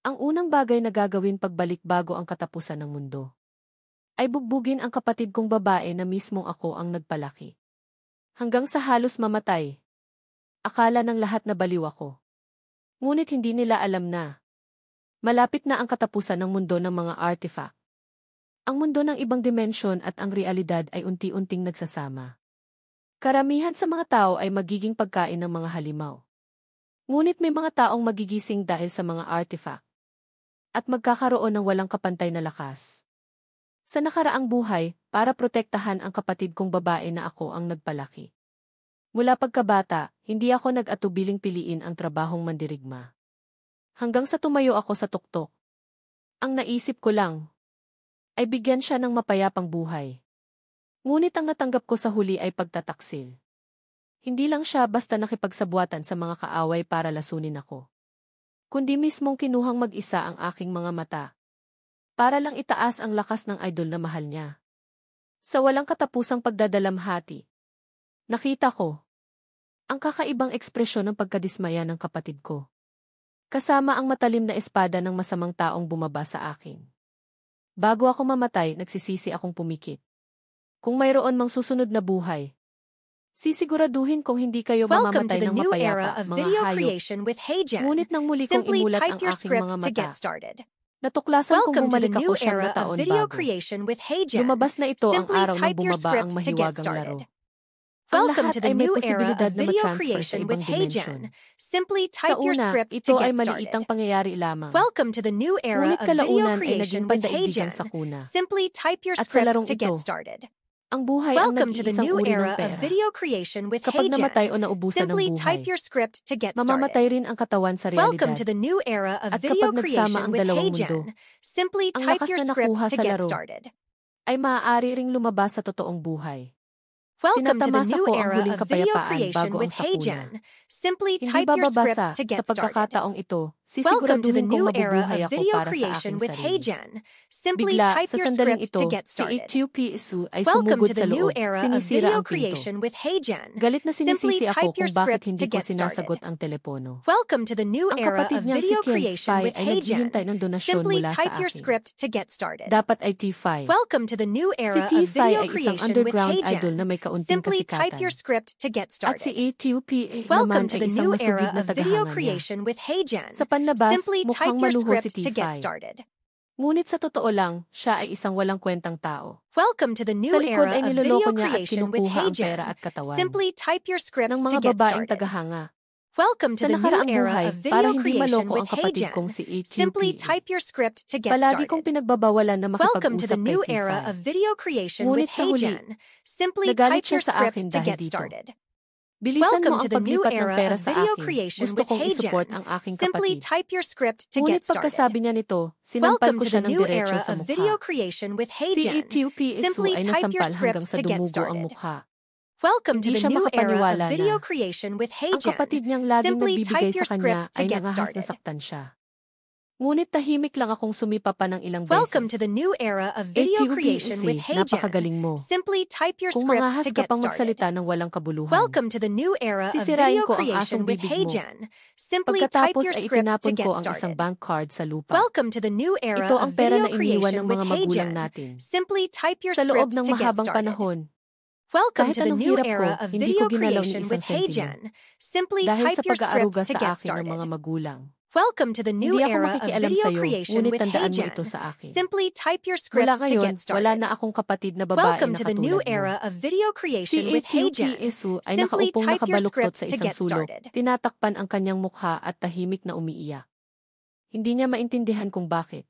Ang unang bagay na gagawin pagbalik bago ang katapusan ng mundo ay bugbugin ang kapatid kong babae na mismong ako ang nagpalaki. Hanggang sa halos mamatay. Akala ng lahat na baliw ako. Ngunit hindi nila alam na malapit na ang katapusan ng mundo ng mga artifact. Ang mundo ng ibang dimensyon at ang realidad ay unti-unting nagsasama. Karamihan sa mga tao ay magiging pagkain ng mga halimaw. Ngunit may mga taong magigising dahil sa mga artifact at magkakaroon ng walang kapantay na lakas. Sa nakaraang buhay, para protektahan ang kapatid kong babae na ako ang nagpalaki. Mula pagkabata, hindi ako nag-atubiling piliin ang trabahong mandirigma. Hanggang sa tumayo ako sa tuktok. Ang naisip ko lang ay bigyan siya ng mapayapang buhay. Ngunit ang natanggap ko sa huli ay pagtataksil. Hindi lang siya basta nakipagsabuatan sa mga kaaway para lasunin ako, kundi mismong kinuhang mag-isa ang aking mga mata para lang itaas ang lakas ng idol na mahal niya. Sa walang katapusang pagdadalamhati, nakita ko ang kakaibang ekspresyon ng pagkadismaya ng kapatid ko, kasama ang matalim na espada ng masamang taong bumaba sa akin. Bago ako mamatay, nagsisisi akong pumikit. Kung mayroon mang susunod na buhay, sisiguraduhin kong hindi kayo mamamatay ng mapayapa, mga hayop. Ngunit nang muli kong imulat ang aking mga mata, natuklasan kong bumalik ako 9 taon bago. Lumabas na ito ang araw na bumaba ang mahiwagang laro. Ang lahat ay may posibilidad na matransfer sa ibang dimensyon. Sa una, ito ay maliitang pangyayari lamang. Ngunit kalaunan ay naging pandaigdigang sakuna. At sa larong ito, ang buhay ang nag-iisang uri ng pera. Kapag namatay o naubusan ng buhay, mamamatay rin ang katawan sa realidad. At kapag nagsama ang dalawang mundo, ang lakas na nakuha sa laro ay maaari ring lumabas sa totoong buhay. Tinatamasa ko ang huling kapayapaan bago ang sakuna. Hindi bababasa sa pagkakataong ito, sisiguraduhin kong mabubuhay ako para sa aking sarili. Bigla, sa sandaling ito, si Ethiopia ay sumugod sa loob, sinisira ang pinto. Galit na sinisisi ako kung bakit hindi ko sinasagot ang telepono. Ang kapatid niyang si Tian-Fai ay naghihintay ng donasyon mula sa akin. Dapat ay T5. Si T5 ay isang underground idol na may kaunting kasikatan. At si Ethiopia naman ay isang masugid na tagahanga niya. Sa panlabas, mukhang maluho si T5. Ngunit sa totoo lang, siya ay isang walang kwentang tao. Sa likod ay niloloko niya at kinukuha ang pera at katawan ng mga babaeng tagahanga. Sa nakaraang buhay, para hindi maloko ang kapatid kong si Ethiopia, palagi kong pinagbabawalan na makipag-usap kay T5. Ngunit sa huli, nagalit siya sa akin dahil dito. Bilisan mo ang paglipat ng pera sa akin. Gusto kong isupport ang aking kapatid. Ngunit pagkasabi niya nito, sinampal ko siya ng diretso sa mukha. Si Ethiopia ay nasampal hanggang sa dumugo ang mukha. Hindi siya makapaniwala na ang kapatid niyang laging nagbibigay sa kanya ay nangahas na saktan siya. Ngunit tahimik lang akong sumipa pa ng ilang beses. Ethiopia, napakagaling mo. Kung mangahas ka pang magsalita ng walang kabuluhan, sisirain ko ang asong bibig mo. Pagkatapos ay itinapon ko ang isang bank card sa lupa. Ito ang pera na iniwan ng mga magulang natin. Sa loob ng mahabang panahon, kahit anong hirap ko, hindi ko ginalaw ni isang sentimo. Dahil sa pag-aaruga sa akin ng mga magulang. Hindi ako makikialam sa'yo, ngunit tandaan mo ito sa akin. Mula ngayon, wala na akong kapatid na babae na katulad mo. Si Ethiopia ay nakaupong nakabaluktot sa isang sulok, tinatakpan ang kanyang mukha at tahimik na umiiyak. Hindi niya maintindihan kung bakit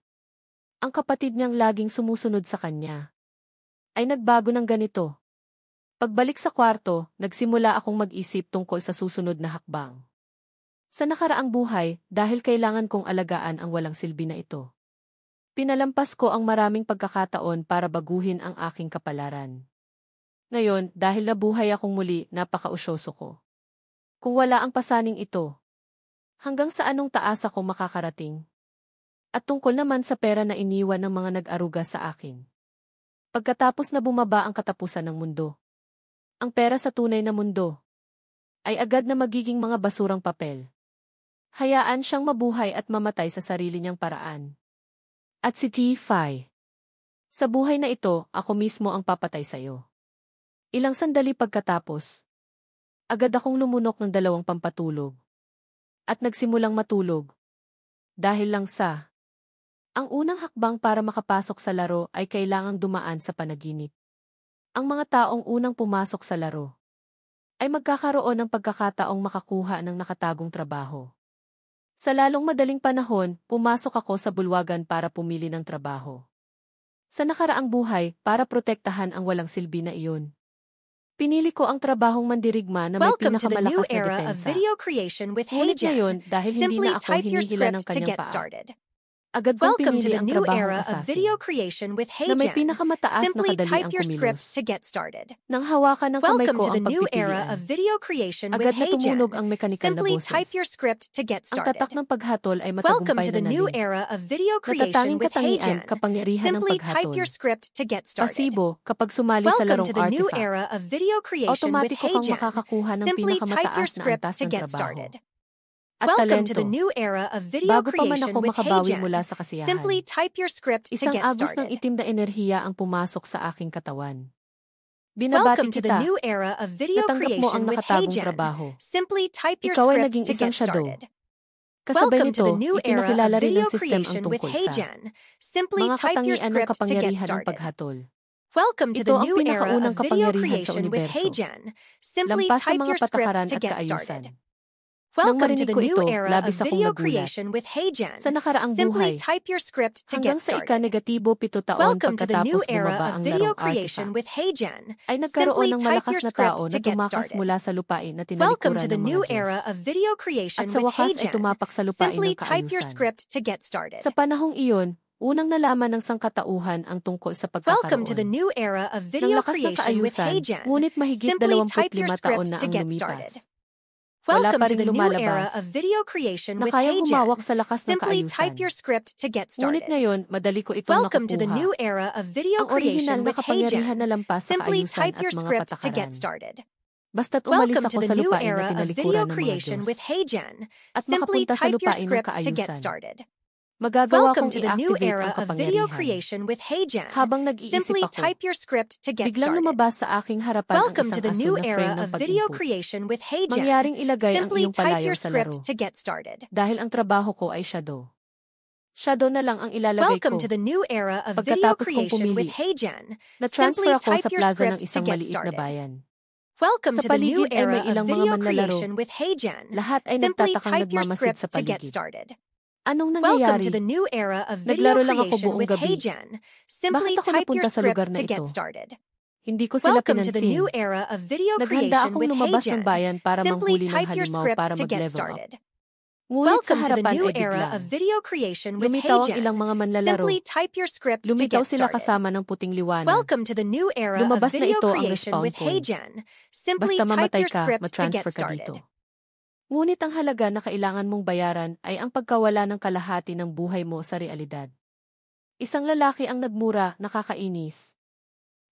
ang kapatid niyang laging sumusunod sa kanya ay nagbago ng ganito. Pagbalik sa kwarto, nagsimula akong mag-isip tungkol sa susunod na hakbang. Sa nakaraang buhay, dahil kailangan kong alagaan ang walang silbi na ito, pinalampas ko ang maraming pagkakataon para baguhin ang aking kapalaran. Ngayon, dahil nabuhay akong muli, napakausyoso ko. Kung wala ang pasaning ito, hanggang sa anong taas ako makakarating? At tungkol naman sa pera na iniwan ng mga nag-aruga sa akin. Pagkatapos na bumaba ang katapusan ng mundo, ang pera sa tunay na mundo ay agad na magiging mga basurang papel. Hayaan siyang mabuhay at mamatay sa sarili niyang paraan. At si T5. Sa buhay na ito, ako mismo ang papatay sa'yo. Ilang sandali pagkatapos, agad akong lumunok ng 2 pampatulog. At nagsimulang matulog. Dahil lang sa ang unang hakbang para makapasok sa laro ay kailangang dumaan sa panaginip. Ang mga taong unang pumasok sa laro ay magkakaroon ng pagkakataong makakuha ng nakatagong trabaho. Sa lalong madaling panahon, pumasok ako sa bulwagan para pumili ng trabaho. Sa nakaraang buhay, para protektahan ang walang silbi na iyon. Pinili ko ang trabahong mandirigma na may Welcome to the new pinakamalakas na era of depensa. video creation with Ngunit ngayon, HeyGen. dahil hindi Simply na ako type your hinihila ng script to kanyang get paa, started. agad kong Welcome to pinili the ang new trabahong era of assassin, video creation with na may HeyGen. pinakamataas na Simply kadaliang type your script kumilos. to get started. Nang hawakan ng kamay Welcome ko to the ang new era of pagpipilian, video creation with agad na tumunog HeyGen. ang mekanikal na Simply boses. type your script to get Ang tatak started. ng paghatol ay Welcome matagumpay to na the new naling. era of video creation Natatanging with katangian, HeyGen. kapangyarihan ng Simply type paghatol. your script to get started. Pasibo, kapag sumali sa Welcome larong to the new artifact, era of video creation with automatiko kang HeyGen. makakakuha ng Simply type your pinakamataas na script antas to ng get trabaho. started. At Welcome to talento. the new era of video Bago pa man creation ako with makabawi HeyGen. mula sa kasiyahan, Simply type your script to isang get agos ng started. itim na enerhiya ang pumasok sa aking katawan. Binabati Welcome to the kita. new era of video Natanggap mo ang creation with nakatagong HeyGen. trabaho. Simply type your Ikaw ay script naging to isang get shadow. started. Kasabay Welcome to nito, the new era ipinakilala of rin ng video sistem ang creation with tungkol sa HeyGen. Simply mga type your katangian ng script to get kapangyarihan ng started. paghatol. Welcome to Ito the ang new era pinakaunang of video kapangyarihan sa creation with universo. HeyGen. Simply Lampas sa type mga your script patakaran to at get kaayusan. started. Nang Welcome to marinig the ko new ito, era of labis akong video nagulat. creation with HeyGen. Sa nakaraang Simply buhay, type your script to hanggang get sa started. ika-negatibo 7 taon Welcome to the new pagkatapos era bumaba of ang video larong creation artifact, with HeyGen. ay nagkaroon Simply ng type malakas your na script tao to na get tumakas started. mula sa lupain na Welcome tinalikuran to the ng new mga Diyos. era of video creation At sa with wakas ay HeyGen. tumapak sa lupain Simply ng type your kaayusan. script to get started. Sa panahong iyon, unang nalaman ng sangkatauhan ang tungkol sa Welcome to the pagkakaroon new era of ng video lakas ng creation with kaayusan, HeyGen. ngunit mahigit Simply type 25 your taon script na to ang get started. lumipas. Wala Welcome pa to ring the new era lumalabas of video creation na with kayang HeyGen. humawak sa lakas ng Simply kaayusan. type your script to get Ngunit started. ngayon, madali ko itong Welcome to the nakukuha. new era of video Ang orihinal creation na with kapangyarihan na HeyGen. lampas sa Simply kaayusan type at your mga script to patakaran. get started. Basta't umalis Welcome ako to the sa new lupain na era of video tinalikuran ng mga creation Diyos with HeyGen. at Simply makapunta sa type your lupain ng script to get kaayusan. started. Magagawa Welcome kong to the new i-activate era ang of video kapangyarihan. creation with HeyGen. Habang nag-iisip Simply ako, type your script to get biglang started. lumabas sa aking harapan ang Welcome isang to the aso new na frame era ng of video pag-input. creation with HeyGen. Mangyaring ilagay ang Simply iyong type palayaw your sa script laro. to get started. Dahil ang trabaho ko ay shadow. Shadow na lang ang ilalagay Welcome ko. to the new era of video Pagkatapos kong creation pumili, with HeyGen. na-transfer Simply ako type sa your plaza ng script to isang get maliit na started. bayan. Welcome Sa to the new paligid ay era may of ilang mga video manlalaro. creation with HeyGen. Lahat ay Simply nagtatakang type your nagmamasid script sa to get paligid. started. Anong Welcome to nangyayari? the new era of video Naglaro lang ako creation buong with gabi. HeyGen. Simply Bakit ako type your napunta sa script lugar na to get ito? started. Hindi ko sila Welcome to the new pinansin. era of video Naghanda creation akong with lumabas ng HeyGen. bayan para Simply manghuli ng type your halimaw script para to get mag-level up. started. Ngunit sa Welcome to the harapan new ay era of biglang video creation with lumitaw ang HeyGen. ilang mga manlalaro. Simply type your script to Lumitaw get sila started. kasama ng puting liwanag. Welcome to the new era of Lumabas na video ito ang creation respawn with point. HeyGen. Simply Basta type mamatay your ka, script to get matransfer ka started. dito. Ngunit ang halaga na kailangan mong bayaran ay ang pagkawala ng kalahati ng buhay mo sa realidad. Isang lalaki ang nagmura, nakakainis.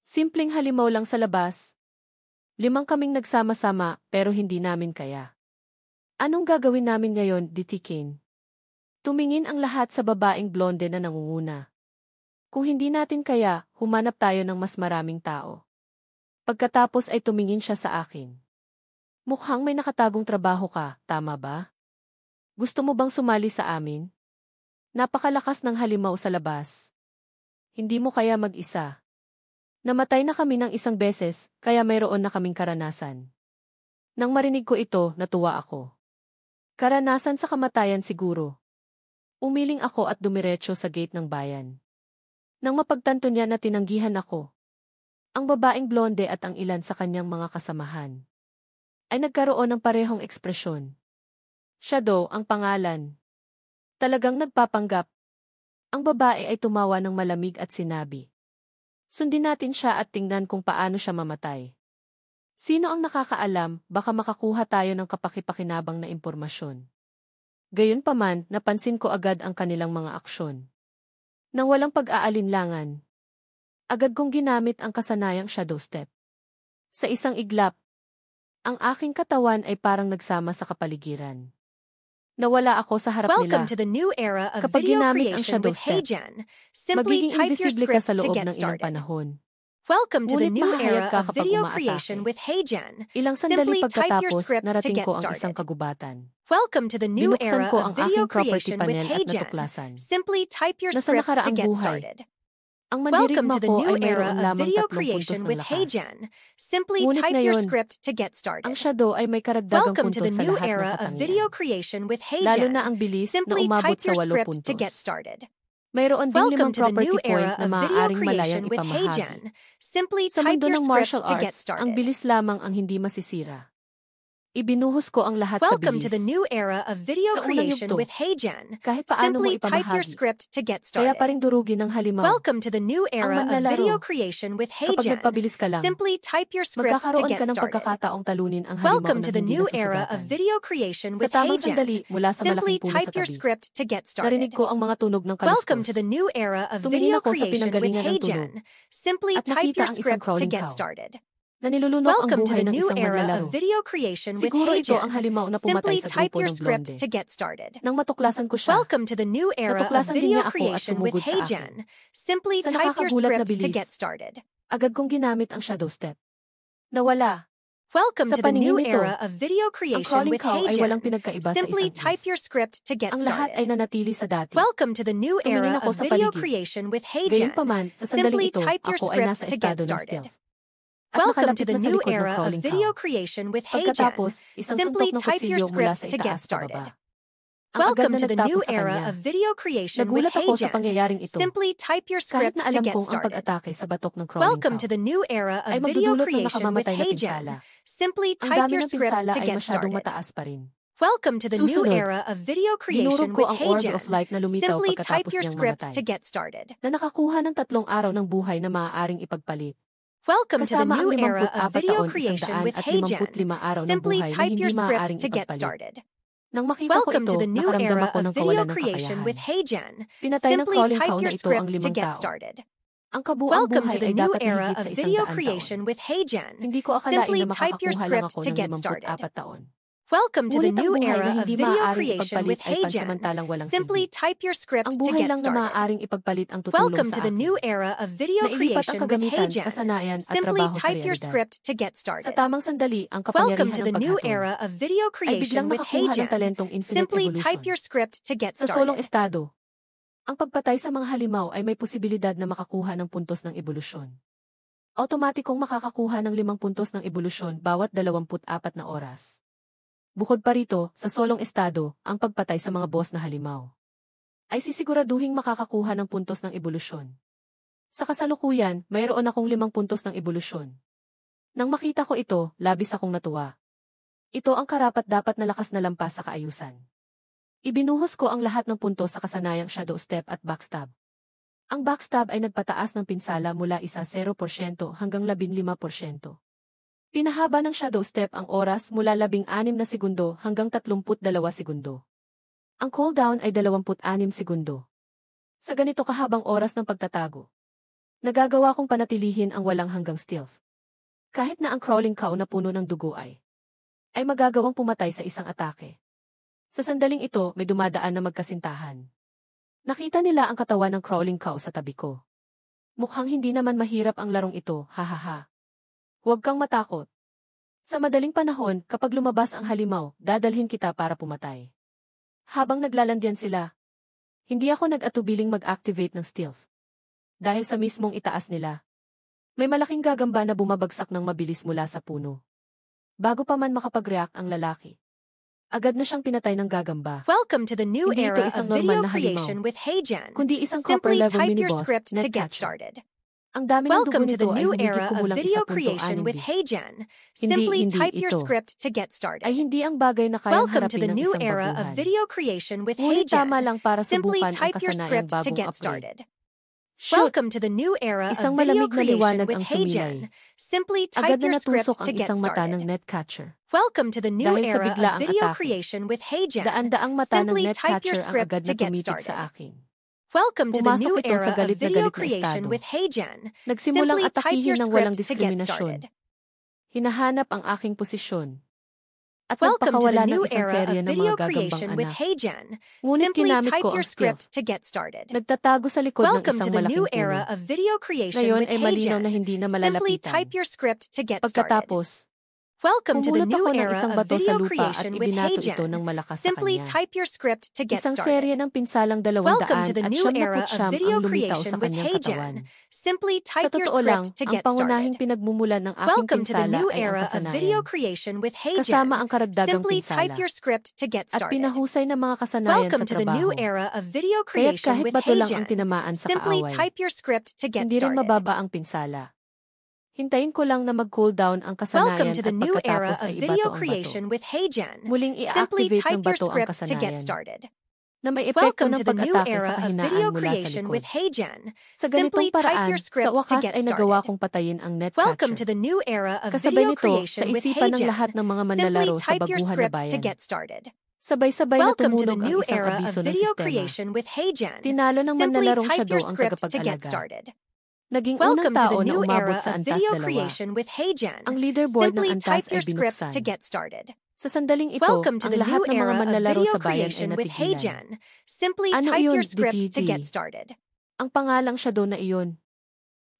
Simpleng halimaw lang sa labas. 5 kaming nagsama-sama pero hindi namin kaya. Anong gagawin namin ngayon, Ditikin? Tumingin ang lahat sa babaeng blonde na nangunguna. Kung hindi natin kaya, humanap tayo ng mas maraming tao. Pagkatapos ay tumingin siya sa akin. Mukhang may nakatagong trabaho ka, tama ba? Gusto mo bang sumali sa amin? Napakalakas ng halimaw sa labas. Hindi mo kaya mag-isa. Namatay na kami ng isang beses, kaya mayroon na kaming karanasan. Nang marinig ko ito, natuwa ako. Karanasan sa kamatayan siguro. Umiling ako at dumiretso sa gate ng bayan. Nang mapagtanto niya na tinanggihan ako, ang babaeng blonde at ang ilan sa kanyang mga kasamahan ay nagkaroon ng parehong ekspresyon. Shadow ang pangalan. Talagang nagpapanggap. Ang babae ay tumawa ng malamig at sinabi, "Sundin natin siya at tingnan kung paano siya mamatay. Sino ang nakakaalam, baka makakuha tayo ng kapakipakinabang na impormasyon." Gayunpaman, napansin ko agad ang kanilang mga aksyon. Nang walang pag-aalinlangan, agad kong ginamit ang kasanayang shadow step. Sa isang iglap, ang aking katawan ay parang nagsama sa kapaligiran. Nawala ako sa harap Welcome nila. to the new era of Kapag video ginamit ang creation shadow with step, HeyGen. Simply magiging type your invisible ka script sa to loob get ng ilang started. panahon. Welcome to the Ngunit new mahahayag era ka of kapag video umaatake. creation with HeyGen. Ilang sandali Simply type your pagkatapos, script to narating get ko ang isang started. kagubatan. Welcome to the new Binuksan era ko of ang video aking property creation with panel at HeyGen. natuklasan. Simply type your Nasa script to nakaraang get buhay. started. Ang Welcome mandirigma to the ko new ay era mayroon of lamang video 3 puntos creation ng with lakas. HeyGen. Simply Ngunit type your ngayon, script to get Ang started. shadow ay may karagdagang Welcome to puntos the sa new lahat ng era of video katangian. creation with Lalo HeyGen. na ang bilis na Simply umabot type sa your 8 script to get puntos. started. Mayroon ding Welcome 5 to the new property point era na of video maaaring creation malayang with ipamahagi. HeyGen. Simply Sa type mundo your ng script martial to get arts, ang started. bilis lamang ang hindi masisira. Ibinuhos ko ang lahat sa Welcome to the bilis. new era of video Sa unang creation yugto, with HeyGen. kahit paano mo Simply type your ipamahagi, script to get kaya pa started. rin durugin ng halimaw. Welcome to the new era of manlalaro, video creation with Kapag HeyGen. nagpabilis ka lang, Simply type your script to magkakaroon get ka ng started. pagkakataong talunin ang halimaw Welcome na to the hindi new era of nasusugatan. video creation Sa with tamang HeyGen. sandali mula sa Simply malaking puno sa type your tabi, script to get narinig started. ko ang mga tunog ng Welcome to the kaluskos. new era of Tumingin video ako sa creation with pinanggalingan ng tunog, HeyGen. Simply at type nakita your ang isang script to crawling get cow started. na nilulunok ang Welcome to buhay the ng new isang era manlalaro. of video creation with Siguro ito ang HeyGen. halimaw na pumatay Simply sa type grupo your ng script blonde. to get started. Nang matuklasan ko siya, Welcome to the new era of natuklasan din video niya ako at creation with sumugod sa akin. HeyGen. Simply Sa type your nakakagulat na script to bilis, get started. agad kong ginamit ang shadow step. Nawala. Welcome Sa to the new paningin nito, era of video ang creation crawling with cow ay walang HeyGen. pinagkaiba sa Simply isang type is. your script to get Ang lahat ay started. nanatili sa dati. Welcome to the new Tumingin era ako of sa video paligid. creation with HeyGen. Gayunpaman, sa sandaling Simply ito, type your ako ay script nasa to get estado ng started. stealth. At Welcome nakalapit to the na sa new likod ng era of crawling video cow. creation with HeyGen. Pagkatapos, isang Simply suntok ng type your kutsilyo mula script sa to get itaas pa started. baba. Ang agad Welcome na to the nagtapos new sa era kanya. of video creation with Nagulat ako sa HeyGen. pangyayaring ito. Simply type your Kahit script na to alam get kong ang started. pag-atake sa batok ng crawling Welcome cow to the new era ay of video magdudulot ng creation with nakamamatay na HeyGen. pinsala. Simply Ang type dami your ng script pinsala to ay get masyadong started. mataas pa rin. Welcome to the new Susunod, era of video creation dinurog ko with ang orb HeyGen. of light na lumitaw Simply type pagkatapos your niyang script mamatay, to get started. na nakakuha ng 3 araw ng buhay na maaaring ipagpalit. Welcome to the Kasama new ang era of 54 video taon, creation with 155 HeyGen. araw ng Simply buhay na type hindi your script maaaring to get ipagpalit. started. Nang makita ko Welcome ito, to the new nakaramdam era ako of ng video kawalan ng creation with kakayahan. HeyGen. Pinatay ng Simply crawling type cow na your ito ang script to 5 get tao. started. Ang kabuang Welcome buhay to the ay new dapat era higit of sa video 100 taon. creation with HeyGen. Hindi ko akalain Simply na type your makakakuha lang script ako to ng get started. 54 taon. Welcome to the Ngunit ang new buhay era na of hindi video maaaring creation ipagpalit with ay HeyGen. pansamantalang walang Simply silbi. type your script Ang to buhay get lang na started. maaaring ipagpalit ang tutulong Welcome sa to the akin. new era of video Nailipat ang creation with kagamitan, HeyGen. kasanayan at Simply trabaho sa type your realidad. script to get Sa started. tamang sandali, ang Welcome kapangyarihan to ng the new paghatol era of video ay creation biglang with nakakuha ng HeyGen. talentong infinite Simply type evolution. your script to get Sa solong started. estado, ang pagpatay sa mga halimaw ay may posibilidad na makakuha ng puntos ng ebolusyon. Automatikong makakakuha ng 5 puntos ng ebolusyon bawat 24 na oras. Bukod pa rito, sa solong estado, ang pagpatay sa mga boss na halimaw ay sisiguraduhing makakakuha ng puntos ng ebolusyon. Sa kasalukuyan, mayroon akong 5 puntos ng ebolusyon. Nang makita ko ito, labis akong natuwa. Ito ang karapat-dapat na lakas na lampas sa kaayusan. Ibinuhos ko ang lahat ng puntos sa kasanayang shadow step at backstab. Ang backstab ay nagpataas ng pinsala mula 0% hanggang 15%. Pinahaba ng shadow step ang oras mula 16 na segundo hanggang 32 segundo. Ang cooldown ay 26 segundo. Sa ganito kahabang oras ng pagtatago, nagagawa kong panatilihin ang walang hanggang stealth. Kahit na ang crawling cow na puno ng dugo ay magagawang pumatay sa isang atake. Sa sandaling ito, may dumadaan na magkasintahan. Nakita nila ang katawan ng crawling cow sa tabi ko. Mukhang hindi naman mahirap ang larong ito, hahaha. Huwag kang matakot. Sa madaling panahon, kapag lumabas ang halimaw, dadalhin kita para pumatay. Habang naglalandian sila, hindi ako nag-atubiling mag-activate ng stealth. Dahil sa mismong itaas nila, may malaking gagamba na bumabagsak ng mabilis mula sa puno. Bago pa man makapag-react ang lalaki, agad na siyang pinatay ng gagamba. Welcome to the new Hindi ito era isang of normal video na halimaw, creation with HeyGen. kundi isang copper Simply level type your mini-boss, script to get Netcatcher. started. Ang dami ng dugo Welcome to the nito ay new humigit era of kumulang video 1.6 creation with B. HeyGen. Simply Hindi type your ito script to get started. ay hindi ang bagay na kayang Welcome to harapin the ng new isang era of baguhan. video creation with Ngunit tama HeyGen. lang para Simply subukan ang type your kasanayang script to bagong get upgrade. started. Shoot! Welcome to the new era Isang of video malamig na creation liwanag with ang sumilay. HeyGen. Simply Agad type na your script natusok to ang get isang mata ng started. Netcatcher. Welcome to the new Dahil sa era biglaang of video atake, creation with HeyGen. Daan-daang mata ng Simply type your Netcatcher ang script agad to na get tumitig started. sa akin. Welcome to the Pumasok new ito sa era of galit na video galit na creation estado. with HeyGen. Nagsimulang Simply type atakihin your ng walang script to get diskriminasyon. started. Hinahanap ang aking posisyon. at Welcome to the nagpakawala ng new isang era serye of ng mga video gagambang creation with anak. HeyGen. Ngunit Simply ginamit type ko your ang stealth. script to get started. Nagtatago sa likod ng Welcome isang to the new malaking era puno. of video creation Ngayon with ay malinaw na HeyGen. hindi na Simply malalapitan. type your script to get started. Pagkatapos, Welcome to the pumulot new ako ng era isang of bato sa video lupa at creation with ibinato ito HeyGen. ng malakas sa Simply kanya. type your script to get Isang serye started. ng pinsalang Welcome 200 to the at new era of 79 video ang lumitaw creation sa with kanyang katawan. HeyGen. Simply Sa type your totoo lang, script to ang get pangunahing started. pinagmumulan ng aking Welcome to the pinsala new ay ang era of video kasanayan. creation with HeyGen. Kasama ang karagdagang Simply type pinsala. your script to get At started. pinahusay na mga kasanayan Welcome sa to the new trabaho. era of video Kaya't creation kahit with bato lang ang HeyGen. tinamaan sa Simply kaaway, type your script to get hindi rin started. mababa ang pinsala. Hintayin ko lang na mag-cool down ang Welcome kasanayan to at the new era pagkatapos of ay video ibato ang bato. creation with HeyGen. Muling Simply i-activate ng type your bato ang script to get kasanayan started. na may epekto Welcome ng to the new pag-atake era sa of kahinaan video mula sa creation likod. with HeyGen. Sa ganitong Simply type paraan, your sa script to wakas get ay nagawa started. kong patayin ang Welcome to netcatcher. the new era of Kasabay video nito, creation sa with isipan ng HeyGen. lahat ng mga Simply manlalaro sa type your baguhan na script to bayan. get started. Sabay-sabay na Welcome to the tumunog ang new isang era of abiso ng video sistema. creation with HeyGen. Tinalo ng Simply manlalarong type shadow your ang script to get tagapag-alaga. started. Naging unang Welcome to tao the na new umabot era sa of antas video 2. creation with HeyGen. Ang leaderboard ng Simply antas type ay your script to binuksan. get started. Sa sandaling ito, Welcome to ang the lahat new ng mga era of manlalaro video sa bayan ay creation with natigilan. HeyGen. Simply Ano type iyon, your script to DTT? get started. Ang pangalang shadow na iyon.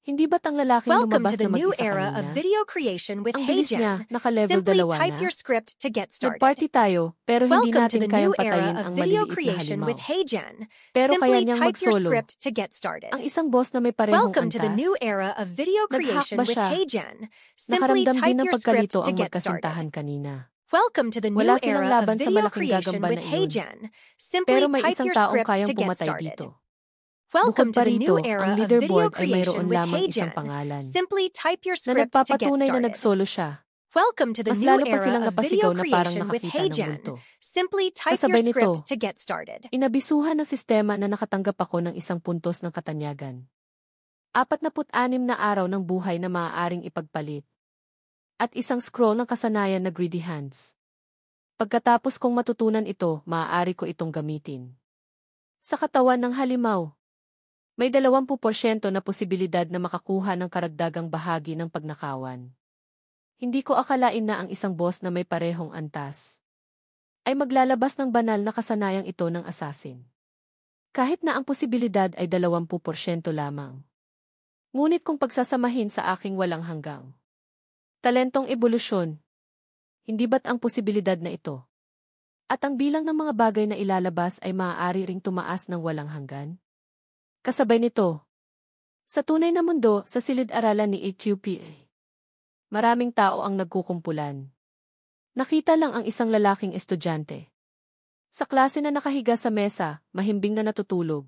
Hindi ba't ang lalaking Welcome lumabas to the na new mag-isa era of kanina? video creation with Ang bilis niya, HeyGen. naka-level Simply 2 type na. your script to get started. Nag-party tayo, pero hindi Welcome to natin the kayang new era patayin of ang video maliliit na creation halimaw. with HeyGen. Pero kaya Simply niyang type your mag-solo. script to get started. Ang isang boss na may parehong Welcome to the antas. new era of video Nag-hack creation ba with siya? HeyGen. Simply Nakaramdam type din ng your script pagkalito to ang get started. magkasintahan kanina. Welcome to the new Wala silang era of laban sa video malaking creation gagamba with na iyon. HeyGen. Simply Pero may type isang your taong script kayang to get pumatay started. dito. Welcome Bukod to pa the rito, new ang era of video leaderboard ay creation mayroon with lamang isang HeyGen. pangalan Simply type your na script to get nagpapatunay na started. nagsolo siya. Welcome to the Mas new lalo pa era silang of video napasigaw na parang creation with nakakita ng HeyGen. multo. Simply type your Kasabay script nito, to get started. inabisuhan ng sistema na nakatanggap ako ng isang puntos ng katanyagan. 46 na araw ng buhay na maaaring ipagpalit. At isang scroll ng kasanayan na greedy hands. Pagkatapos kong matutunan ito, maaari ko itong gamitin. Sa katawan ng halimaw, may 20% na posibilidad na makakuha ng karagdagang bahagi ng pagnakawan. Hindi ko akalain na ang isang boss na may parehong antas ay maglalabas ng banal na kasanayang ito ng assassin. Kahit na ang posibilidad ay 20% lamang. Ngunit kung pagsasamahin sa aking walang hanggang talentong ebolusyon, hindi ba't ang posibilidad na ito? At ang bilang ng mga bagay na ilalabas ay maaari ring tumaas ng walang hanggan? Kasabay nito, sa tunay na mundo sa silid-aralan ni HUPA, maraming tao ang nagkukumpulan. Nakita lang ang isang lalaking estudyante. Sa klase na nakahiga sa mesa, mahimbing na natutulog.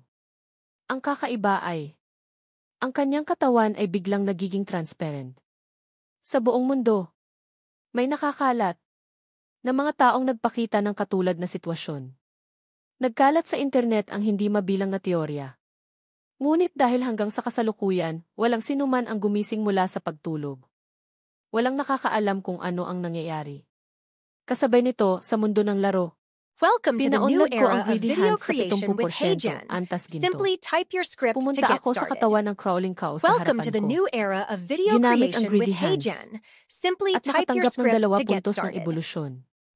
Ang kakaiba ay, ang kanyang katawan ay biglang nagiging transparent. Sa buong mundo, may nakakalat na mga taong nagpakita ng katulad na sitwasyon. Nagkalat sa internet ang hindi mabilang na teorya. Ngunit dahil hanggang sa kasalukuyan, walang sinuman ang gumising mula sa pagtulog. Walang nakakaalam kung ano ang nangyayari. Kasabay nito, sa mundo ng laro, Welcome to the new pinaunlad ko era ang of greedy video hands sa creation with 70%, HeyGen. antas ginto. Simply type your script to Pumunta get ako sa started. katawan ng crawling cow sa Welcome to harapan the ko. new era of video Ginamit ang creation with greedy hands. HeyGen. Simply At type your nakatanggap ng script 2 to get puntos ng started. ebolusyon.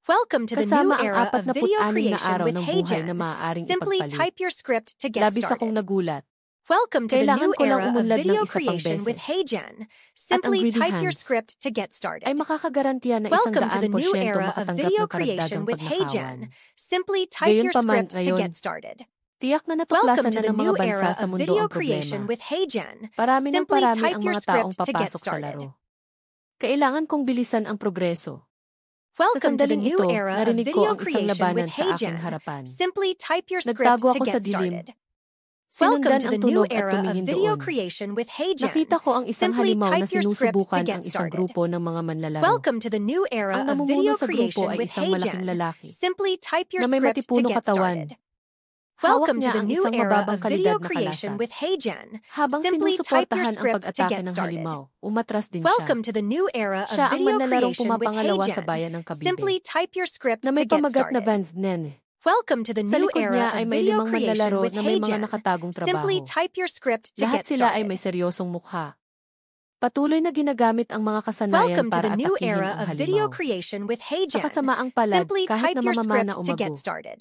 Welcome to the new Kasama ang era of 46 video na creation araw with ng buhay na HeyGen. maaaring Simply ipagpalit. type your script to get Labis akong started. nagulat. Welcome to the Kailangan new ko lang era of umunlad ng video isa pang creation with beses. HeyGen. At ang Simply greedy type your hands script to get started. ay makakagarantiya na Welcome to the 100% new era of makatanggap video ng creation karagdagang with HeyGen. pagnakawan. Simply type your Gayunpaman, script to ngayon, get started. Tiyak na Welcome natuklasan to na the ng mga new bansa era sa of mundo video ang creation problema. with HeyGen. Parami ng Simply parami type ang your mga taong script to get papasok sa started. laro. Kailangan kong bilisan ang progreso. Sa Welcome to the sandaling new ito, era of narinig ko video ang isang creation labanan with sa aking HeyGen. harapan. Simply type your script Nagtago to ako sa get dilim. started. Welcome Sinundan to ang the new tunog at era of tumingin video doon. creation with HeyGen. Nakita ko ang isang Simply halimaw na type your script to sinusubukan get ang isang started. grupo ng mga manlalaro. Welcome to the new era Ang of namumuno video sa grupo creation ay with isang malaking HeyGen. lalaki Simply type your na may script to matipunong get katawan. started. Hawak Welcome to niya the ang new isang era mababang of video kalidad na creation kalasa. with HeyGen. Habang Simply type your sinusuportahan ang script to pag-atake get ng started. halimaw, umatras din siya. Welcome to the new era of Siya ang video manlalarong creation with pumapangalawa sa HeyGen. bayan ng Cavite Simply type your script na to may get pamagat na started. Van Nen. Welcome to the Sa new likod era niya of ay may video 5 creation manlalaro with na may mga HeyGen. nakatagong trabaho. Simply type your script to Lahat get sila ay started. may seryosong mukha. Patuloy na ginagamit ang mga kasanayan Welcome to para the new atakihin era ang of video halimaw. creation with Sa HeyGen. kasamaang palad, Simply kahit type na your mamamana script to get umago. started.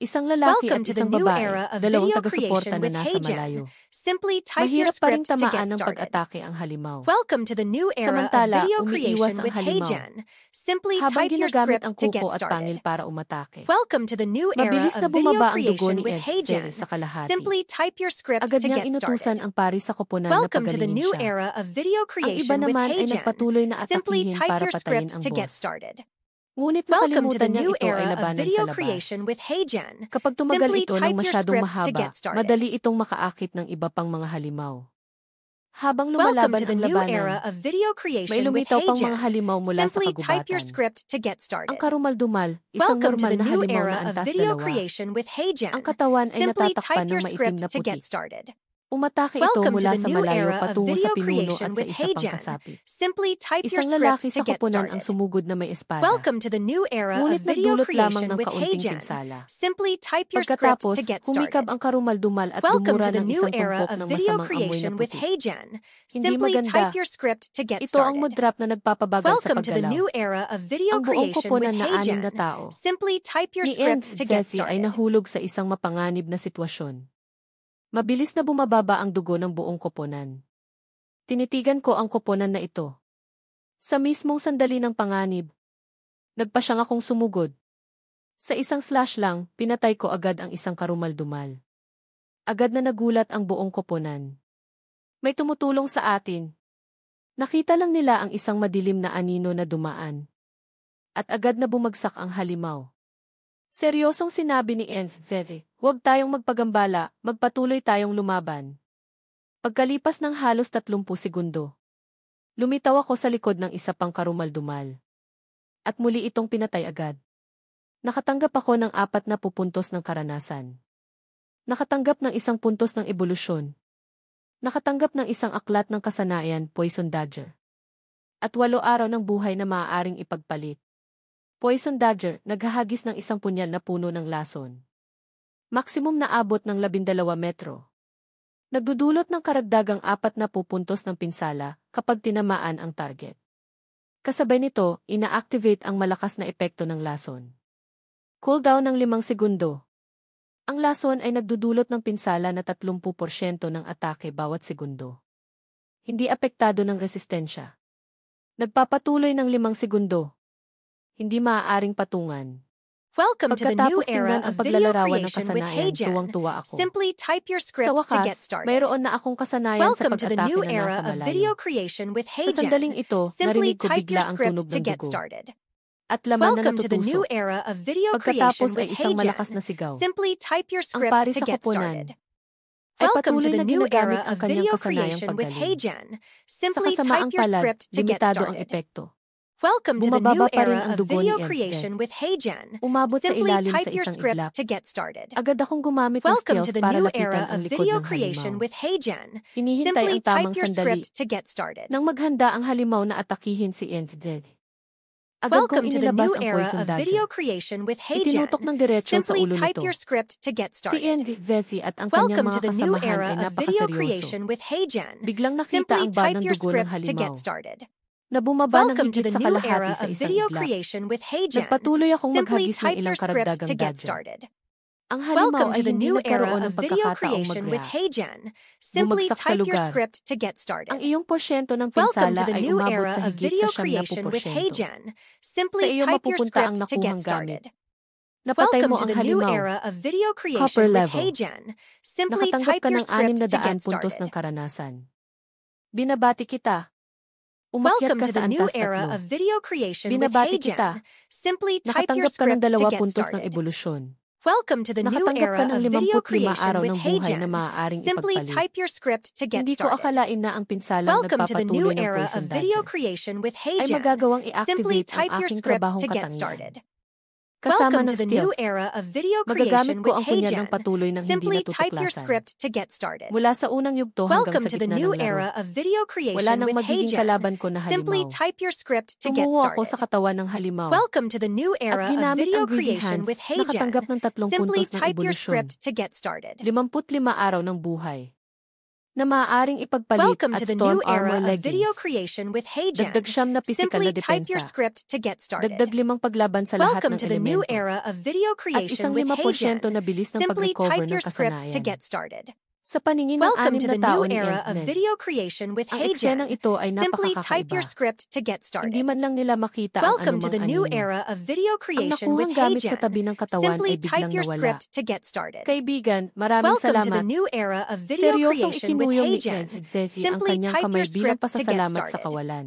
Isang lalaki Welcome at to the isang new babae, era of dalawang video taga-suporta creation na with nasa malayo. HeyGen. Simply type your Mahirap pa ring script to tamaan get ng started. pag-atake ang halimaw. Welcome to the new era of Samantala, video umiiwas creation ang with halimaw. HeyGen. Simply Habang type your ginagamit ang script to get kuko at pangil started. para umatake. Welcome to the new era Mabilis na of video bumaba ang dugo creation ni with Ed HeyGen. sa kalahati. Simply type your script Agad to niyang get inutusan started. ang pari sa koponan na Welcome to the pagalingin new siya. era of video Ang iba creation with naman ay HeyGen. nagpatuloy na Simply atakihin type para your patayin script ang to get boss. started. Ngunit Welcome to nakalimutan the niyang new ito ay era of labanan sa video labas. creation with HeyGen. Kapag tumagal Simply ito ng type your masyadong script to mahaba, get started. madali itong makaakit ng iba pang mga halimaw. Habang Welcome lumalaban to the ang new era labanan, of video may creation with lumitaw pang mga HeyGen. halimaw mula sa Simply type your kagubatan. script to get Ang started. karumaldumal, isang Welcome to normal the na new halimaw era na of antas video dalawa. creation with HeyGen. Ang katawan ay Simply natatakpan type ng your maitim script na to get puti. started. Umatake ito Welcome to mula the sa new malayo era of patungo sa video pinuno creation at sa with isa pang HeyGen. kasapi. Simply type your Isang script lalaki to sa get koponan ang started. sumugod na may espada. Welcome to the new era of Ngunit video nagdulot lamang creation ng with kaunting HeyGen. pinsala. Simply type your script Pagkatapos, to get humikab started. ang karumaldumal at Welcome dumura to the ng new isang era tumpok of ng video masamang amoy na creation with puti. HeyGen. Hindi Simply maganda. type your script to get Ito ang started. mudrap na nagpapabagal sa Welcome to the paggalaw. new era of video Ang buong creation koponan with na 6 na HeyGen. tao Simply type your ni End script to get Zethy ay started. nahulog sa isang mapanganib na sitwasyon. Mabilis na bumababa ang dugo ng buong koponan. Tinitigan ko ang koponan na ito. Sa mismong sandali ng panganib, nagpa siyang akong sumugod. Sa isang slash lang, pinatay ko agad ang isang karumaldumal. Agad na nagulat ang buong koponan. May tumutulong sa atin. Nakita lang nila ang isang madilim na anino na dumaan. At agad na bumagsak ang halimaw. Seryosong sinabi ni Zethy, huwag tayong magpagambala, magpatuloy tayong lumaban. Pagkalipas ng halos 30 segundo, lumitaw ako sa likod ng isa pang karumaldumal. At muli itong pinatay agad. Nakatanggap ako ng 40 puntos ng karanasan. Nakatanggap ng 1 puntos ng ebolusyon. Nakatanggap ng 1 aklat ng kasanayan, Poison Dagger. At 8 araw ng buhay na maaaring ipagpalit. Poison Dagger, naghahagis ng 1 punyal na puno ng lason. Maximum na abot ng 12 metro. Nagdudulot ng karagdagang 40 puntos ng pinsala kapag tinamaan ang target. Kasabay nito, ina-activate ang malakas na epekto ng lason. Cooldown ng 5 segundo. Ang lason ay nagdudulot ng pinsala na 30% ng atake bawat segundo. Hindi apektado ng resistensya. Nagpapatuloy ng 5 segundo. Hindi maaaring patungan. Welcome to the new Pagkatapos era tingnan ang of video paglalarawan ng creation with kasanayan, HeyGen. tuwang-tuwa ako. Simply type your Sa script to get wakas, started. mayroon na akong kasanayan sa Welcome to the pag-atake new na era nasa of video malayo. creation with Sa sandaling HeyGen. ito, Simply narinig ko type bigla your ang script tunog to ng get dugo. started. At laman na Welcome to the new natutusok. era of video Pagkatapos creation ay with isang malakas HeyGen. na sigaw. Simply type your Ang script pari to sa get koponan started. ay Welcome to patuloy the na new ginagamit era ang of kanyang video kasanayang creation with paggaling. HeyGen. Sa Simply kasamaang type your palad, script to get limitado ang started. epekto. Welcome to the new Bumababa pa rin era ang of dugo video ni Ed. creation with HeyGen. Umabot sa Simply ilalim sa type your isang script iglap. to get started. Agad akong gumamit ng Welcome stealth to the para new lapitan era ang of likod video ng creation halimaw. with HeyGen. Hinihintay Simply ang tamang type your sandali. script to get started. Nang maghanda ang halimaw na atakihin si Ed. Agad kong Welcome to the inilabas new ang era poison of video dagger. creation with HeyGen. Itinutok ng diretso sa Simply ulo type nito. your script to get Si started. Zethy at ang kanyang Welcome to mga the new kasamahan era ay of video napakaseryoso. creation with HeyGen. Biglang nakita Simply ang bar type ng your dugo ng script to halimaw get started. na bumaba ng Welcome to higit the sa new kalahati era sa of isang video iglap. creation with HeyGen. Nagpatuloy akong Simply maghagis ng type ilang your script karagdagang to get dagger. started. Ang halimaw Welcome ay to the hindi new era nagkaroon ng of video pagkakataong creation with mag-react. HeyGen. Simply Bumagsak sa type your lugar. script to get started. Ang iyong porsyento ng Welcome pinsala to the ay new umabot era sa of higit video sa creation with 70%. HeyGen. Sa Simply iyo type your mapupunta ang script to get nakuhang gamit. started. Napatay Welcome mo to ang the new halimaw. era of video Copper creation with level. HeyGen. Simply Nakatanggap type ka your ng script to 600 get puntos ng started. karanasan. Binabati kita. Umakyat Welcome ka to sa the new antas era 3. of video creation with Binabati kita. HeyGen. Simply type your Nakatanggap ka ng script to 2 get puntos ng started. ebolusyon. Welcome to the new Nakatanggap era ka ng of video 55 creation araw with ng buhay na HeyGen. maaaring Simply ipagpalit. type your script to get Hindi ko started. akalain na ang pinsalang Welcome to the new nagpapatuloy ng era poison of video dagger creation with ay HeyGen. magagawang Simply i-activate ang type your aking script trabahong to get katangian. started. Kasama Welcome ng to the new stealth, era of video magagamit creation ko with ang punyal ng HeyGen. patuloy ng hindi Simply type your natutuklasan. script to get started. Mula sa unang yugto hanggang Welcome sa to the gitna new ng laro. era of video Wala creation nang with magiging HeyGen. kalaban ko na Simply halimaw. type your script to get Tumuho ako sa started. katawan ng halimaw. Welcome to the new era At of ginamit video ang greedy creation hands, with HeyGen. nakatanggap ng 3 Simply puntos ng type your ebolusyon. script to get started. 55 araw ng buhay. na maaaring ipagpalit Welcome at to the storm new era armor of video leggings. creation with HeyGen. Dagdag 9 na pisikal na Simply type your depensa. script to get started. Dagdag 5 paglaban sa lahat Welcome ng to the new elemento. era of video At isang creation with 5% HeyGen. na bilis ng Simply pag-recover type ng your script to kasanayan. get started. Sa paningin ng Welcome 6 to na the tao new ni era of Ant-Man, video creation with ang eksenang HeyGen. ito ay Simply type your napakakaiba. script to get Hindi started. man lang nila makita ang Welcome to anumang the new anino. era of video Ang creation with nakuhang gamit sa HeyGen. tabi ng katawan Simply ay type biglang your nawala. script to get started. Kaibigan, maraming Welcome to the salamat. new era of video Seryosong creation with ikinuyong ni HeyGen. Ant-Man ang Simply kanyang type kamay your bilang script to get pasasalamat sa started. kawalan.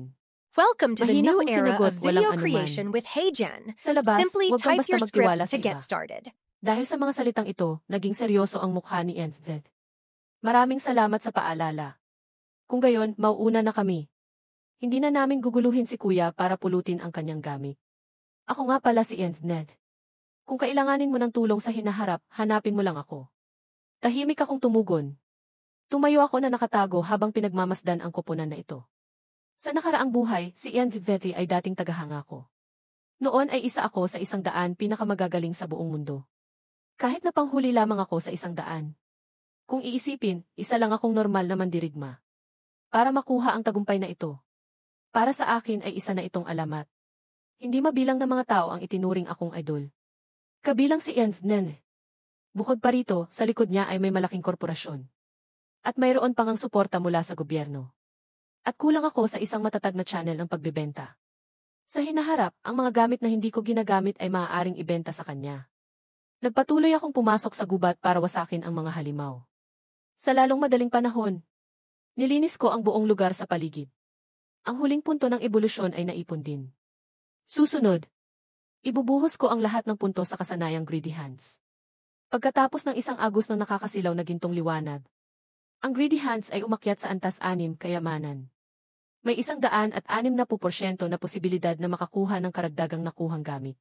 Welcome to the Mahina new kong era sinagot, of walang video anuman. creation with HeyGen. Sa labas, Simply huwag kang type basta your magtiwala script sa to get iba. started. Dahil sa mga salitang ito, naging seryoso ang mukha ni Ant-Man. Maraming salamat sa paalala. Kung gayon, mauuna na kami. Hindi na namin guguluhin si Kuya para pulutin ang kanyang gamit. Ako nga pala si Ant-Man. Kung kailanganin mo ng tulong sa hinaharap, hanapin mo lang ako. Tahimik akong tumugon. Tumayo ako na nakatago habang pinagmamasdan ang koponan na ito. Sa nakaraang buhay, si Ant-Man ay dating tagahanga ko. Noon ay isa ako sa 100 pinakamagagaling sa buong mundo. Kahit na panghuli lamang ako sa 100. Kung iisipin, isa lang akong normal na mandirigma. Para makuha ang tagumpay na ito. Para sa akin ay isa na itong alamat. Hindi mabilang na mga tao ang itinuring akong idol. Kabilang si Ant-Man. Bukod pa rito, sa likod niya ay may malaking korporasyon. At mayroon pang ang suporta mula sa gobyerno. At kulang ako sa isang matatag na channel ng pagbebenta. Sa hinaharap, ang mga gamit na hindi ko ginagamit ay maaaring ibenta sa kanya. Nagpatuloy akong pumasok sa gubat para wasakin ang mga halimaw. Sa lalong madaling panahon, nilinis ko ang buong lugar sa paligid. Ang huling punto ng ebolusyon ay naipon din. Susunod, ibubuhos ko ang lahat ng punto sa kasanayang greedy hands. Pagkatapos ng isang agos ng nakakasilaw na gintong liwanag, ang greedy hands ay umakyat sa antas 6 kayamanan. May 160% na posibilidad na makakuha ng karagdagang nakuhang gamit.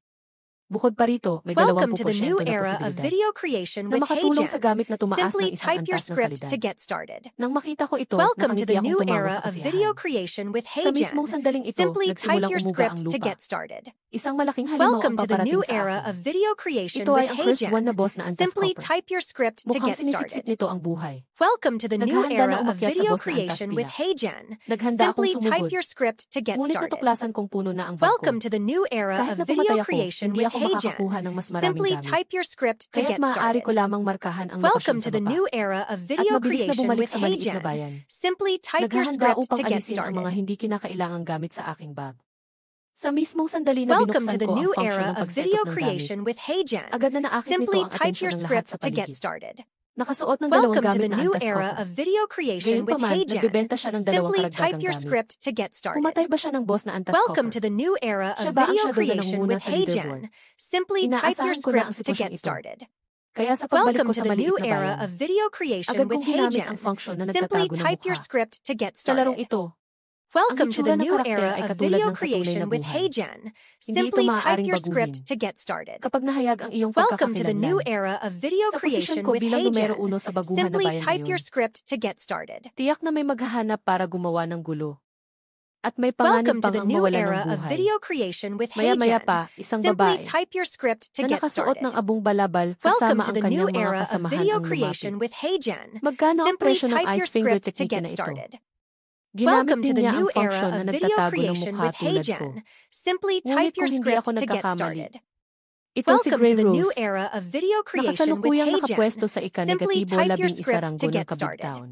Bukod pa rito, may 20% Welcome to the new na era of posibilidad video creation na with makatulong sa HeyGen. gamit na tumaas ng Simply isang type your antas ng script to kalidad. get started. Nang makita ko ito, Welcome to nakangiti the akong new tumango era sa of video kasiyahan. creation with Sa mismong HeyGen. sandaling ito, Simply type nagsimulang your umuga script ang to lupa. get started. Isang malaking halimaw Welcome ang to the new paparating sa era akin. of video creation Ito with ay ang first one na HeyGen. boss na antas Simply copper. type your script to Mukhang get sinisiksik started. nito ang buhay. Welcome to the new Naghahanda na era of umakyat sa video boss na antas creation with pilak. HeyGen. Naghanda akong Simply type sumugod. your script to get Ngunit started. natuklasan kong puno na ang bag ko. Welcome to the new era Kahit of na video pumatay ako, creation hindi with ako makakakuha HeyGen. ng mas maraming Simply gamit. type your script to Kaya't get maaari ko started. lamang markahan ang Welcome lokasyon to sa the baba. new era of At video mabilis na creation bumalik with sa maliit na HeyGen. bayan. Simply type your Naghahanda script upang to get alisin ang mga started. hindi kinakailangang gamit sa aking bag. Sa mismong sandali na Welcome binuksan to the ko ang new function era ng of pag-setup video ng gamit, creation with HeyGen. agad na naakit nito Simply ang type atensyon your ng lahat script sa to get paligid. started. Nakasuot ng dalawang Welcome to gamit the na new antas era copper. of video creation with Gayunpaman, HeyGen. nagbebenta siya ng dalawang Simply karagdagang type your gamit. script to get started. Pumatay ba siya ng boss na antas Welcome copper? to the new era Siya of ba ang video shadow na creation nanguna with sa leaderboard? HeyGen. Simply type your Inaasahan ko na ang script to sitwasyong get ito. started. Kaya sa pagbalik Welcome ko to sa the maliit new na era bayan, of video creation agad with kong ginamit HeyGen. ang function na Simply nagtatago ng type your mukha. script to get Sa larong started. ito, Welcome to itsura the ng new karakter era ay of katulad video ng sa tunay creation na with buhay. HeyGen. Hindi ito Simply type maaaring your script baguhin. to get started. Kapag nahayag ang iyong Welcome to the new pagkakakilanlan, era of video sa posisyon creation ko with bilang numero 1 HeyGen. sa baguhan na Simply bayan type your ngayon, script to get started. tiyak na may maghahanap para gumawa ng gulo. At may panganib Welcome to pang the ang new mawalan era ng of buhay. video creation with Maya-maya HeyGen. pa, isang Simply babae type your script to na get nakasuot started. ng abong balabal Welcome kasama to ang the new kanyang mga era of kasamahan video ang lumapit. creation with HeyGen. Magkano ang Simply presyo ng type your ice finger script to technique get na ito? started. Ginamit Welcome to din the niya new ang function era na of video nagtatago ng creation mukha with tulad ko. HeyGen. Simply Ngunit type kung your hindi script ako to get nagkakamali, started. ito si Welcome Grey to the new Rose, era of video creation with nakasalukuyang HeyGen. nakapwesto sa Simply ika-negatibo type your 11 script ranggo to ng get started. kabigtaon.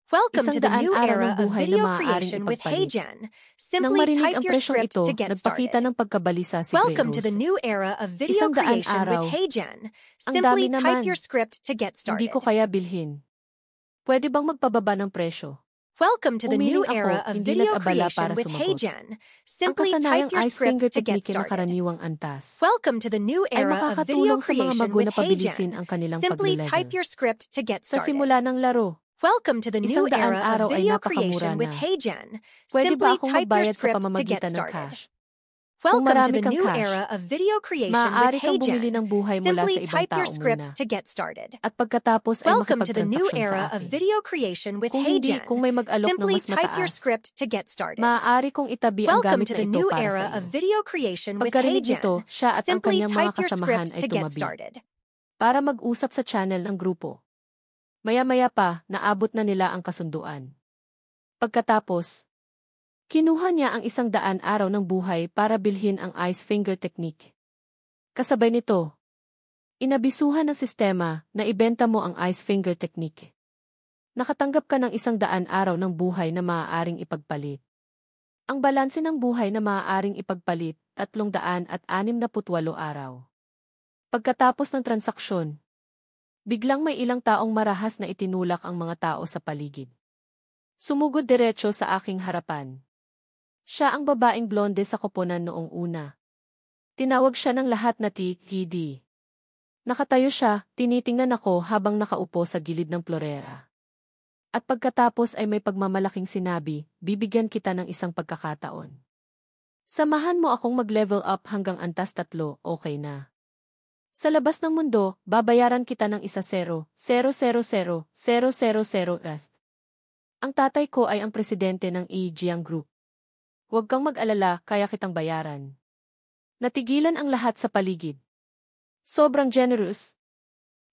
Welcome to the Isang new daan-araw era ng of buhay na video maaaring creation with ipagpalit. HeyGen. Nang Simply marinig type ang your presyong script ito, to get nagpakita started. ng pagkabalisa si Grey Welcome to the Rose. new era of video Isang daan creation with araw. HeyGen. Ang Simply dami type naman. your script to get Hindi started. ko kaya bilhin. Pwede bang magpababa ng presyo? Welcome to the new Umiling era ako, of hindi video nag-abala creation para with sumagot. HeyGen. Ang Simply type kasanayang your ice script finger to get technique na started. karaniwang antas Welcome to the new ay era of video makakatulong sa mga creation mago with na pabilisin HeyGen. ang kanilang Simply pag-level. type your script to get Sa started. simula ng laro, Welcome to the new Isang daan era araw of ay video napakamura creation with na. HeyGen. pwede Simply ba akong type your magbayad sa script to get pamamagitan ng started. cash? Welcome to marami the kang new cash, era of video creation with maaari kang bumili HeyGen. ng buhay mula Simply sa ibang type your tao script muna. to get started. At pagkatapos ay Welcome to the new makipagtransaksyon era sa of akin. video creation with Kung hindi, HeyGen. kung may mag-alok ng Simply mas type your mataas, script to get started. maaari kong itabi ang Welcome gamit to na the ito new para era sa of iyo. video creation with Pagkarinig HeyGen. nito, siya at ang Simply kanyang mga type your kasamahan script ay to get tumabi started. para mag-usap sa channel ng grupo. Maya-maya pa, naabot na nila ang kasunduan. Pagkatapos, kinuha niya ang 100 araw ng buhay para bilhin ang ice finger technique. Kasabay nito, inabisuhan ng sistema na ibenta mo ang ice finger technique. Nakatanggap ka ng 100 araw ng buhay na maaaring ipagpalit. Ang balanse ng buhay na maaaring ipagpalit, 368 araw. Pagkatapos ng transaksyon, biglang may ilang taong marahas na itinulak ang mga tao sa paligid. Sumugod diretso sa aking harapan. Siya ang babaeng blonde sa koponan noong una. Tinawag siya ng lahat na TKD. Nakatayo siya, tinitingnan ako habang nakaupo sa gilid ng florera. At pagkatapos ay may pagmamalaking sinabi, bibigyan kita ng isang pagkakataon. Samahan mo akong mag-level up hanggang antas 3, okay na. Sa labas ng mundo, babayaran kita ng 1,000,000 F. Ang tatay ko ay ang presidente ng Jiang Group. Huwag kang mag-alala, kaya kitang bayaran. Natigilan ang lahat sa paligid. Sobrang generous.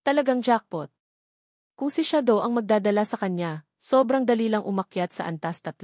Talagang jackpot. Kung si Shadow ang magdadala sa kanya, sobrang dali lang umakyat sa antas 3.